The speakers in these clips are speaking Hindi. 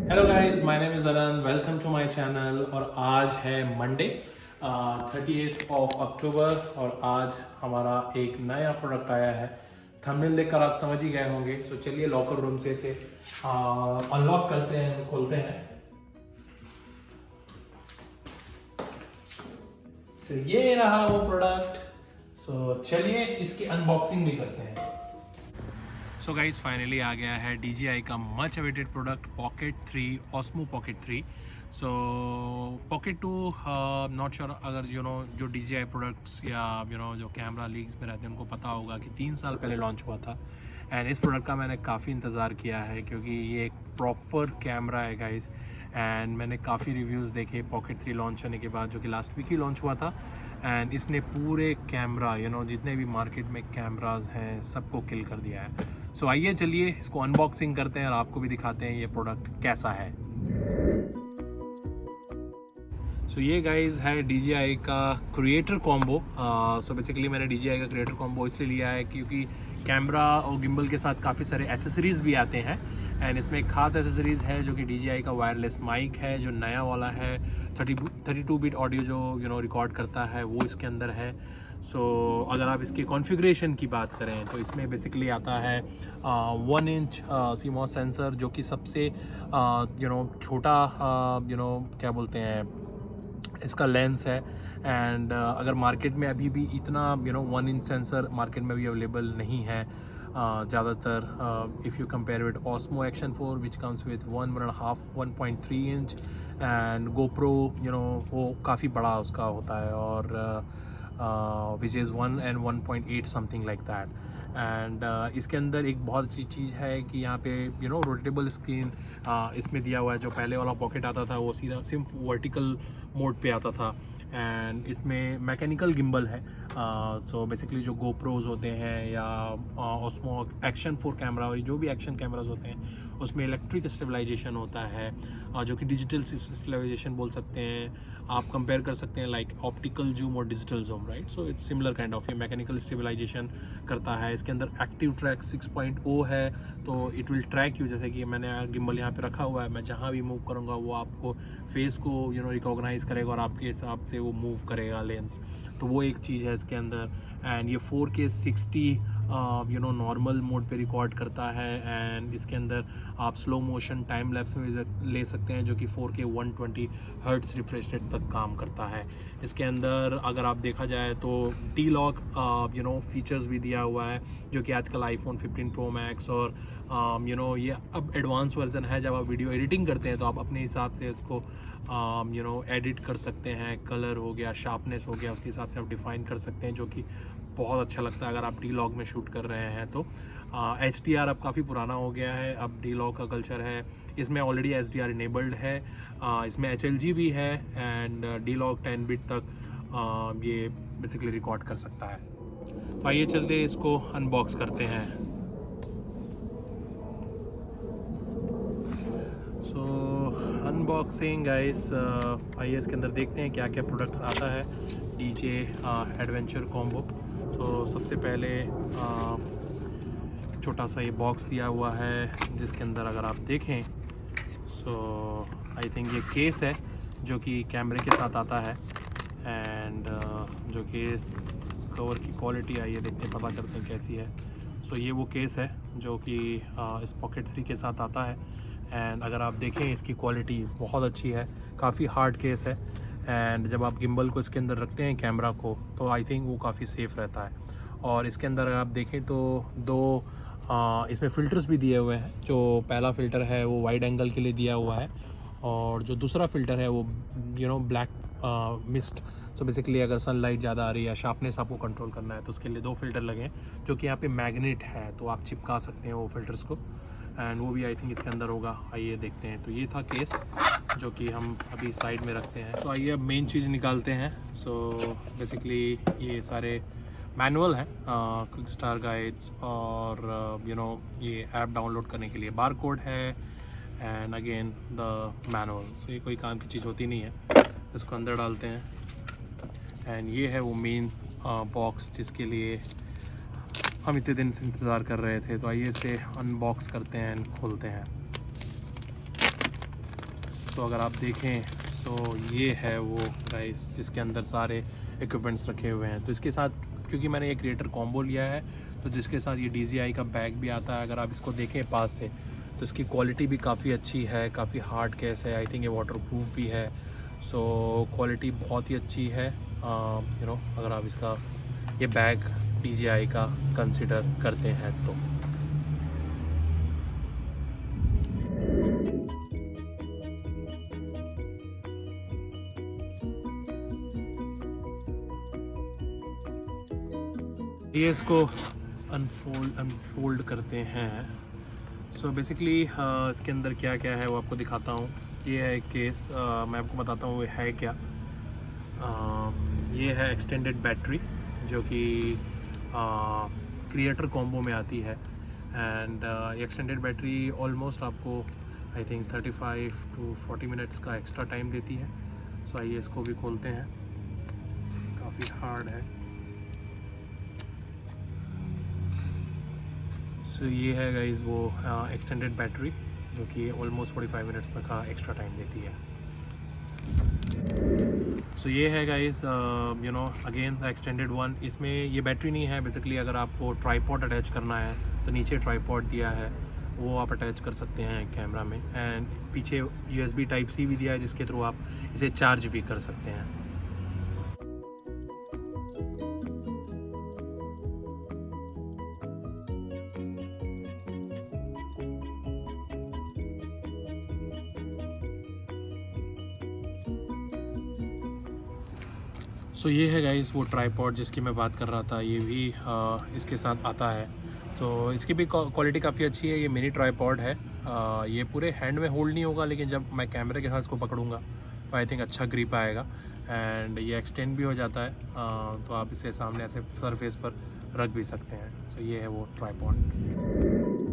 Hello guys, my name is Anant, welcome to my channel. और आज है मंडे 30 और आज हमारा एक नया प्रोडक्ट आया है। थंबनेल देखकर आप समझ ही गए होंगे। तो चलिए लॉकर रूम से इसे अनलॉक करते हैं, खोलते हैं। तो ये रहा वो प्रोडक्ट। सो चलिए इसकी अनबॉक्सिंग भी करते हैं। सो गाइज फाइनली आ गया है DJI का much awaited product pocket 3, osmo pocket 3। So pocket 2 not sure, अगर जो DJI प्रोडक्ट्स या जो कैमरा लीग्स में रहते हैं उनको पता होगा कि 3 साल पहले लॉन्च हुआ था। एंड इस प्रोडक्ट का मैंने काफ़ी इंतज़ार किया है क्योंकि ये एक प्रॉपर कैमरा है गाइज। एंड मैंने काफ़ी रिव्यूज़ देखे पॉकेट 3 लॉन्च होने के बाद, जो कि लास्ट वीक ही लॉन्च हुआ था। एंड इसने पूरे कैमरा जितने भी मार्केट में कैमराज हैं सबको किल कर दिया है। सो आइए चलिए इसको अनबॉक्सिंग करते हैं और आपको भी दिखाते हैं ये प्रोडक्ट कैसा है। सो ये गाइस है DJI का क्रिएटर कॉम्बो। सो बेसिकली मैंने DJI का क्रिएटर कॉम्बो इसलिए लिया है क्योंकि कैमरा और गिम्बल के साथ काफ़ी सारे एसेसरीज़ भी आते हैं। एंड इसमें एक खास एसेसरीज़ है जो कि DJI का वायरलेस माइक है, जो नया वाला है। 32 बिट ऑडियो जो रिकॉर्ड करता है वो इसके अंदर है। सो अगर आप इसके कॉन्फ़िगरेशन की बात करें तो इसमें बेसिकली आता है 1 इंच CMOS सेंसर, जो कि सबसे छोटा क्या बोलते हैं इसका लेंस है। एंड अगर मार्केट में अभी भी इतना 1 इंच सेंसर मार्केट में भी अवेलेबल नहीं है ज़्यादातर। If you compare with osmo action 4 which comes with 1.3 inch. And GoPro वो काफ़ी बड़ा उसका होता है, और which is 1 and 1.8 something like that. And इसके अंदर एक बहुत अच्छी चीज़ है कि यहाँ पे रोटेटेबल स्क्रीन इसमें दिया हुआ है। जो पहले वाला पॉकेट आता था वो सीधा सिर्फ वर्टिकल मोड पे आता था। एंड इसमें मैकेनिकल गिम्बल है। सो बेसिकली जो गोप्रोज होते हैं या ऑस्मो एक्शन 4 कैमरा और जो भी एक्शन कैमराज होते हैं उसमें इलेक्ट्रिक स्टेबलाइजेशन होता है, जो कि डिजिटल स्टेबलाइजेशन बोल सकते हैं। आप कंपेयर कर सकते हैं लाइक ऑप्टिकल जूम और digital zoom, right. So it's similar kind of, ये मैकेनिकल स्टेबलाइजेशन करता है। इसके अंदर एक्टिव ट्रैक 6.0 है, तो इट विल ट्रैक यू। जैसे कि मैंने गिम्बल यहाँ पे रखा हुआ है, मैं जहाँ भी मूव करूँगा वो आपको फेस को रिकॉग्नाइज करेगा और आपके हिसाब से वो मूव करेगा लेंस। तो वो एक चीज़ है इसके अंदर। एंड ये 4K 60 नॉर्मल मोड पे रिकॉर्ड करता है। एंड इसके अंदर आप स्लो मोशन टाइम लैप्स में ले सकते हैं, जो कि 4K 120 हर्ट्ज रिफ्रेश रेट तक काम करता है। इसके अंदर अगर आप देखा जाए तो T-Lock फीचर्स भी दिया हुआ है, जो कि आजकल iPhone 15 Pro Max और ये अब एडवांस वर्जन है। जब आप वीडियो एडिटिंग करते हैं तो आप अपने हिसाब से इसको एडिट कर सकते हैं। कलर हो गया, शार्पनेस हो गया, उसके हिसाब से आप डिफ़ाइन कर सकते हैं, जो कि बहुत अच्छा लगता है अगर आप T-Log में शूट कर रहे हैं तो। HDR अब काफ़ी पुराना हो गया है, अब T-Log का कल्चर है। इसमें ऑलरेडी HDR इनेबल्ड है। इसमें HLG भी है। एंड T-Log 10 बिट तक ये बेसिकली रिकॉर्ड कर सकता है। तो आइए चलते इसको अनबॉक्स करते हैं। सो अनबॉक्सिंग गाइस, आइए इसके अंदर देखते हैं क्या क्या प्रोडक्ट्स आता है DJI एडवेंचर कॉम्बो। तो सबसे पहले छोटा सा ये बॉक्स दिया हुआ है, जिसके अंदर अगर आप देखें सो आई थिंक ये केस है जो कि कैमरे के साथ आता है। एंड जो केस कवर की क्वालिटी आइए देखते हैं, पता करते हैं कैसी है। सो ये वो केस है जो कि इस पॉकेट 3 के साथ आता है। एंड अगर आप देखें इसकी क्वालिटी बहुत अच्छी है, काफ़ी हार्ड केस है। एंड जब आप गिम्बल को इसके अंदर रखते हैं कैमरा को, तो आई थिंक वो काफ़ी सेफ़ रहता है। और इसके अंदर अगर आप देखें तो दो इसमें फ़िल्टर्स भी दिए हुए हैं। जो पहला फ़िल्टर है वो वाइड एंगल के लिए दिया हुआ है, और जो दूसरा फ़िल्टर है वो ब्लैक मिस्ट। सो बेसिकली अगर सनलाइट ज़्यादा आ रही है या शार्पनेस आपको कंट्रोल करना है तो उसके लिए 2 फ़िल्टर लगे हैं, जो कि यहाँ पे मैग्नेट है, तो आप चिपका सकते हैं वो फ़िल्टर्स को। एंड वो भी आई थिंक इसके अंदर होगा। आइए देखते हैं। तो ये था केस जो कि हम अभी साइड में रखते हैं। तो आइए अब मेन चीज़ निकालते हैं। सो बेसिकली ये सारे मैनुअल है, क्विक स्टार गाइड्स, और ये ऐप डाउनलोड करने के लिए बार कोड है। एंड अगेन द मैनुअल्स, ये कोई काम की चीज़ होती नहीं है। इसको अंदर डालते हैं। एंड ये है वो मेन बॉक्स जिसके लिए हम इतने दिन से इंतज़ार कर रहे थे। तो आइए इसे अनबॉक्स करते हैं एंड खोलते हैं। सो अगर आप देखें तो ये है वो गाइस जिसके अंदर सारे इक्विपमेंट्स रखे हुए हैं। तो इसके साथ क्योंकि मैंने ये क्रिएटर कॉम्बो लिया है तो जिसके साथ ये DJI का बैग भी आता है। अगर आप इसको देखें पास से तो इसकी क्वालिटी भी काफ़ी अच्छी है, काफ़ी हार्ड केस है। आई थिंक ये वाटरप्रूफ भी है। सो क्वालिटी बहुत ही अच्छी है। अगर आप इसका ये बैग DJI का कंसिडर करते हैं तो। ये इसको अनफोल्ड करते हैं। सो बेसिकली इसके अंदर क्या क्या है वो आपको दिखाता हूँ। ये है एक केस, मैं आपको बताता हूँ ये है क्या। ये है एक्सटेंडेड बैटरी जो कि क्रिएटर कॉम्बो में आती है। एंड एक्सटेंडेड बैटरी ऑलमोस्ट आपको आई थिंक 35 to 40 मिनट्स का एक्स्ट्रा टाइम देती है। सो आइए इसको भी खोलते हैं। काफ़ी हार्ड है। सो ये है गाइस वो एक्सटेंडेड बैटरी जो कि ऑलमोस्ट 45 मिनट्स का एक्स्ट्रा टाइम देती है। सो ये है guys again the extended one. इसमें ये बैटरी नहीं है। बेसिकली अगर आपको ट्राईपॉड अटैच करना है तो नीचे ट्राईपॉड दिया है, वो आप अटैच कर सकते हैं कैमरा में। एंड पीछे USB Type-C भी दिया है जिसके थ्रू आप इसे चार्ज भी कर सकते हैं। सो ये है गाइस वो ट्राईपॉड जिसकी मैं बात कर रहा था। ये भी इसके साथ आता है। तो इसकी भी क्वालिटी काफ़ी अच्छी है। ये मिनी ट्राईपॉड है। ये पूरे हैंड में होल्ड नहीं होगा, लेकिन जब मैं कैमरे के साथ इसको पकड़ूंगा तो आई थिंक अच्छा ग्रिप आएगा। एंड ये एक्सटेंड भी हो जाता है, तो आप इसे सामने ऐसे सरफेस पर रख भी सकते हैं। सो ये है वो ट्राईपॉड।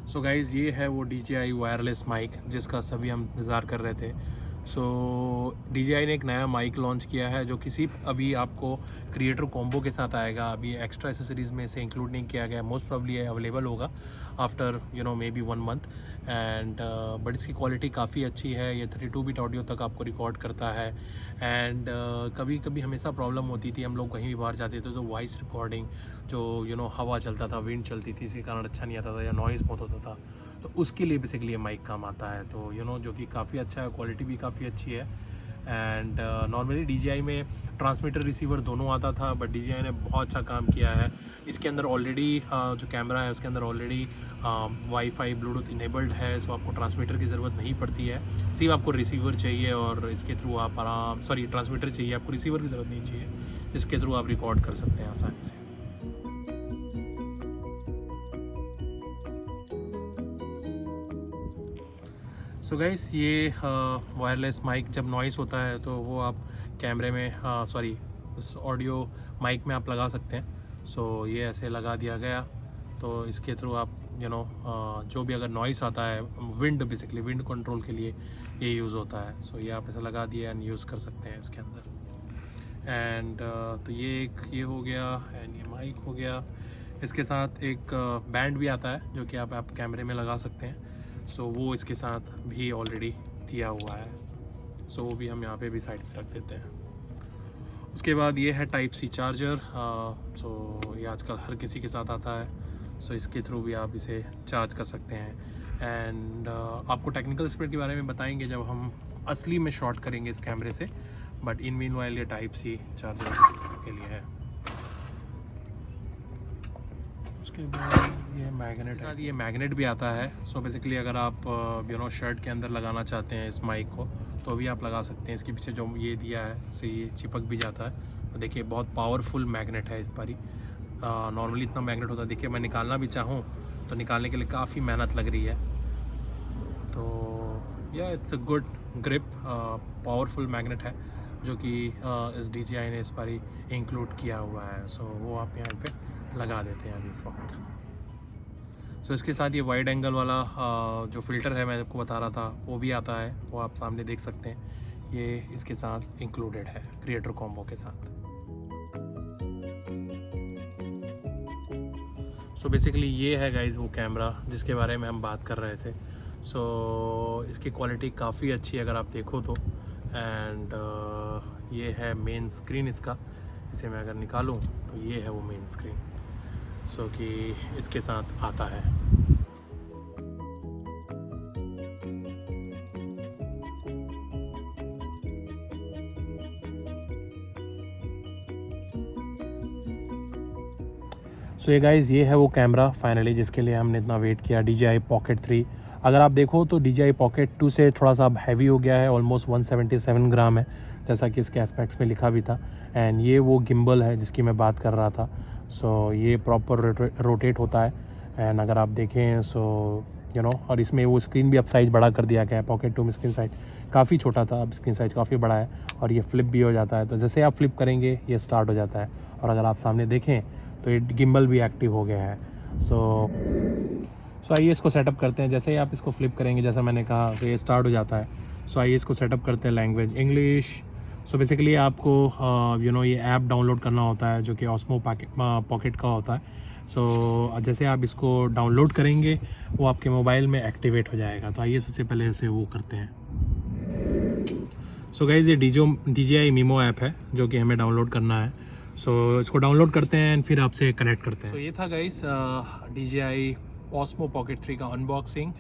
सो गाइज़ ये है वो DJI वायरलेस माइक जिसका सभी हम इंतज़ार कर रहे थे। सो DJI ने एक नया माइक लॉन्च किया है जो किसी अभी आपको क्रिएटर कॉम्बो के साथ आएगा। अभी एक्स्ट्रा एसेसरीज़ में इसे इंक्लूड नहीं किया गया। मोस्ट प्रॉब्ली ये अवेलेबल होगा after may be 1 month. And but इसकी क्वालिटी काफ़ी अच्छी है। ये 32 बिट ऑडियो तक आपको रिकॉर्ड करता है। एंड कभी कभी हमेशा प्रॉब्लम होती थी, हम लोग कहीं भी बाहर जाते थे तो वॉइस रिकॉर्डिंग जो हवा चलता था, विंड चलती थी, इसी कारण अच्छा नहीं आता था या नॉइज़ बहुत होता था। तो उसके लिए बेसिकली ये माइक काम आता है। तो जो कि काफ़ी अच्छा है, क्वालिटी भी काफ़ी अच्छी है। एंड नॉर्मली DJI में ट्रांसमीटर रिसीवर दोनों आता था, बट DJI ने बहुत अच्छा काम किया है। इसके अंदर ऑलरेडी जो कैमरा है उसके अंदर ऑलरेडी वाईफाई ब्लूटूथ इनेबल्ड है। सो आपको ट्रांसमीटर की ज़रूरत नहीं पड़ती है, सिर्फ आपको रिसीवर चाहिए और इसके थ्रू आप ट्रांसमीटर चाहिए, आपको रिसीवर की ज़रूरत नहीं चाहिए, जिसके थ्रू आप रिकॉर्ड कर सकते हैं आसानी से। सो गाइस ये वायरलेस माइक जब नॉइज़ होता है तो वो आप कैमरे में इस ऑडियो माइक में आप लगा सकते हैं। सो ये ऐसे लगा दिया गया तो इसके थ्रू आप जो भी अगर नॉइज़ आता है, बेसिकली विंड कंट्रोल के लिए ये यूज़ होता है। सो ये आप ऐसे लगा दिए एंड यूज़ कर सकते हैं इसके अंदर। एंड तो ये हो गया एंड ये माइक हो गया। इसके साथ एक बैंड भी आता है जो कि आप कैमरे में लगा सकते हैं। सो वो इसके साथ भी ऑलरेडी दिया हुआ है। सो वो भी हम यहाँ पे भी साइड पे रख देते हैं। उसके बाद ये है Type-C चार्जर। सो ये आजकल हर किसी के साथ आता है। सो इसके थ्रू भी आप इसे चार्ज कर सकते हैं। एंड आपको टेक्निकल स्पीड के बारे में बताएंगे जब हम असली में शॉट करेंगे इस कैमरे से। बट इन मीन वाइल ये Type-C चार्जर के लिए है। उसके बाद ये मैग्नेट है। ये मैग्नेट भी आता है। सो बेसिकली अगर आप शर्ट के अंदर लगाना चाहते हैं इस माइक को तो भी आप लगा सकते हैं। इसके पीछे जो ये दिया है से ये चिपक भी जाता है। तो देखिए बहुत पावरफुल मैग्नेट है इस बारी। नॉर्मली इतना मैग्नेट होता है, देखिए मैं निकालना भी चाहूँ तो निकालने के लिए काफ़ी मेहनत लग रही है। तो या it's a good grip, powerful magnet है जो कि इस DJI ने इस बारी इंक्लूड किया हुआ है। सो वो आप यहाँ पे लगा देते हैं अभी इस वक्त। सो इसके साथ ये वाइड एंगल वाला जो फ़िल्टर है मैं आपको बता रहा था वो भी आता है, वो आप सामने देख सकते हैं। ये इसके साथ इंक्लूडेड है क्रिएटर कॉम्बो के साथ। सो बेसिकली ये है गाइज़ वो कैमरा जिसके बारे में हम बात कर रहे थे। सो इसकी क्वालिटी काफ़ी अच्छी है अगर आप देखो तो। एंड ये है मेन स्क्रीन इसका। इसे मैं अगर निकालूं तो ये है वो मेन स्क्रीन। सो कि इसके साथ आता है। सो ये गाइज़ ये है वो कैमरा फाइनली जिसके लिए हमने इतना वेट किया, DJI Pocket 3। अगर आप देखो तो DJI Pocket 2 से थोड़ा सा अब हैवी हो गया है, ऑलमोस्ट 177 ग्राम है जैसा कि इसके एस्पेक्ट्स में लिखा भी था। एंड ये वो गिम्बल है जिसकी मैं बात कर रहा था। सो ये प्रॉपर रोटेट होता है। एंड अगर आप देखें सो और इसमें वो स्क्रीन भी अब साइज़ बड़ा कर दिया गया है। Pocket 2 में स्क्रीन साइज़ काफ़ी छोटा था, अब स्क्रीन साइज़ काफ़ी बड़ा है और ये फ्लिप भी हो जाता है। तो जैसे आप फ्लिप करेंगे ये स्टार्ट हो जाता है। और अगर आप सामने देखें तो ये गिम्बल भी एक्टिव हो गया है। सो आइए इसको सेटअप करते हैं। जैसे ही आप इसको फ्लिप करेंगे जैसा मैंने कहा तो ये स्टार्ट हो जाता है। सो आइए इसको सेटअप करते हैं। Language English. सो बेसिकली आपको ये ऐप डाउनलोड करना होता है जो कि ऑस्मो पॉकेट का होता है। सो जैसे आप इसको डाउनलोड करेंगे वो आपके मोबाइल में एक्टिवेट हो जाएगा। तो आइए सबसे पहले इसे वो करते हैं। सो गाइज़ ये DJI Mimo ऐप है जो कि हमें डाउनलोड करना है। सो इसको डाउनलोड करते हैं एंड फिर आपसे कनेक्ट करते हैं। तो ये था गाइस DJI Osmo Pocket 3 का अनबॉक्सिंग।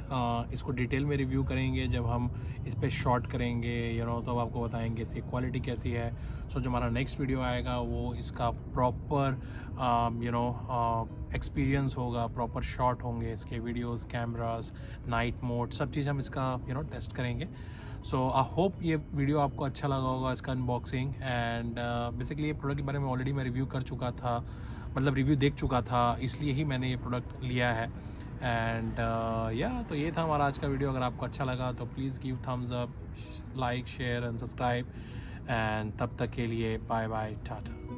इसको डिटेल में रिव्यू करेंगे जब हम इस पर शॉट करेंगे तब आपको बताएंगे इसकी क्वालिटी कैसी है। सो जो हमारा नेक्स्ट वीडियो आएगा वो इसका प्रॉपर एक्सपीरियंस होगा, प्रॉपर शॉट होंगे इसके वीडियोस, कैमरास, नाइट मोड, सब चीज़ हम इसका टेस्ट करेंगे। सो आई होप ये वीडियो आपको अच्छा लगा होगा इसका अनबॉक्सिंग। एंड बेसिकली ये प्रोडक्ट के बारे में ऑलरेडी मैं रिव्यू कर चुका था, मतलब रिव्यू देख चुका था, इसलिए ही मैंने ये प्रोडक्ट लिया है। एंड तो ये था हमारा आज का वीडियो। अगर आपको अच्छा लगा तो please give Thums up, like, share and subscribe. And तब तक के लिए बाय बाय, टाटा।